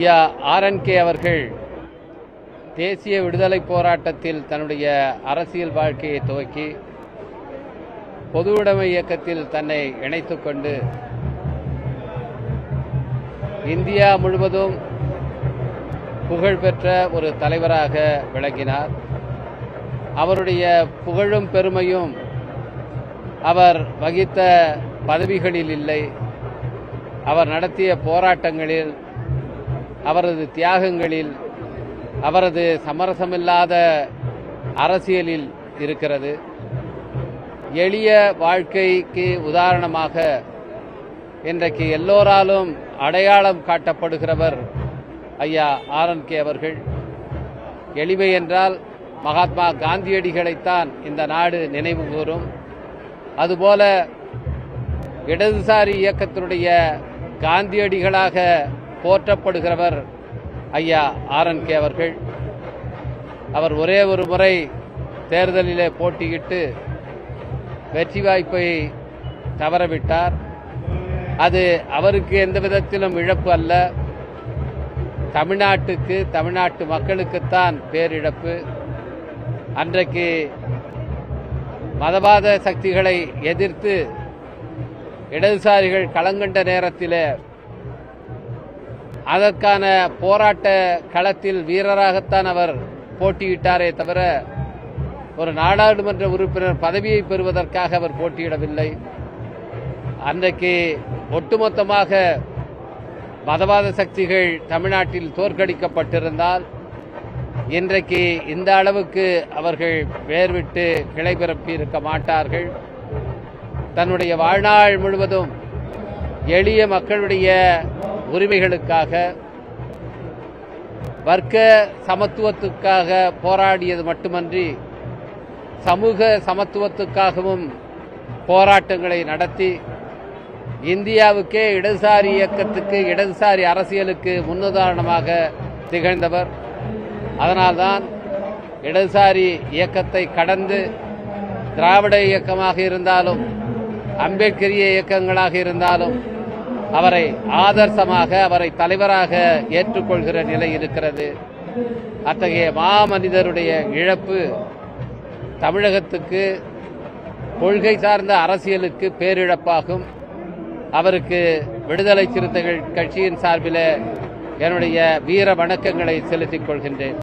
ஐயா ஆர்.என்.கே. அவர்கள் தேசிய விடுதலை போராட்டத்தில் தன்னுடைய அரசியல் வாழ்க்கையை துவக்கி பொதுவுடைமை இயக்கத்தில் தன்னை இணைத்துக் கொண்டு இந்தியா முழுவதும் புகழ்பெற்ற ஒரு தலைவராக விளங்கினார். அவருடைய புகழும் பெருமையும் அவர் வகித்த பதவிகளில் இல்லை, அவர் நடத்திய போராட்டங்களில், அவரது தியாகங்களில், அவரது சமரசமில்லாத அரசியலில் இருக்கிறது. எளிய வாழ்க்கைக்கு உதாரணமாக இன்றைக்கு எல்லோராலும் அடையாளம் காட்டப்படுகிறவர் ஐயா ஆர்.என்.கே. அவர்கள். எளிமை என்றால் மகாத்மா காந்தியடிகளைத்தான் இந்த நாடு நினைவு கூறும். அதுபோல இடதுசாரி இயக்கத்தினுடைய காந்தியடிகளாக போற்றப்படுகிறவர் ஐயா ஆர்.என்.கே. அவர்கள். அவர் ஒரே ஒரு முறை தேர்தலிலே போட்டியிட்டு வெற்றி வாய்ப்பை தவறவிட்டார். அது அவருக்கு எந்த விதத்திலும் இழப்பு அல்ல, தமிழ்நாட்டுக்கு, தமிழ்நாட்டு மக்களுக்குத்தான் பேரிழப்பு. அன்றைக்கு மதவாத சக்திகளை எதிர்த்து இடதுசாரிகள் களங்கண்ட நேரத்தில் அதற்கான போராட்ட களத்தில் வீரராகத்தான் அவர் போட்டியிட்டாரே தவிர ஒரு நாடாளுமன்ற உறுப்பினர் பதவியை பெறுவதற்காக அவர் போட்டியிடவில்லை. அன்றைக்கு ஒட்டுமொத்தமாக மதவாத சக்திகள் தமிழ்நாட்டில் தோற்கடிக்கப்பட்டிருந்தால் இன்றைக்கு இந்த அளவுக்கு அவர்கள் வேர் விட்டு கிளை பிறப்பி இருக்க மாட்டார்கள். தன்னுடைய வாழ்நாள் முழுவதும் எளிய மக்களுடைய உரிமைகளுக்காக, வர்க்க சமத்துவத்துக்காக போராடியது மட்டுமன்றி சமூக சமத்துவத்துக்காகவும் போராட்டங்களை நடத்தி இந்தியாவுக்கே இடதுசாரி இயக்கத்துக்கு, இடதுசாரி அரசியலுக்கு முன்னுதாரணமாக திகழ்ந்தவர். அதனால்தான் இடதுசாரி இயக்கத்தை கடந்து திராவிட இயக்கமாக இருந்தாலும் அம்பேத்கரிய இயக்கங்களாக இருந்தாலும் அவரை ஆதர்சமாக, அவரை தலைவராக ஏற்றுக்கொள்கிற நிலை இருக்கிறது. அத்தகைய மாமனிதருடைய இழப்பு தமிழகத்துக்கு, கொள்கை சார்ந்த அரசியலுக்கு பேரிழப்பாகும். அவருக்கு விடுதலை சிறுத்தைகள் கட்சியின் சார்பில் என்னுடைய வீர வணக்கங்களை செலுத்திக் கொள்கின்றேன்.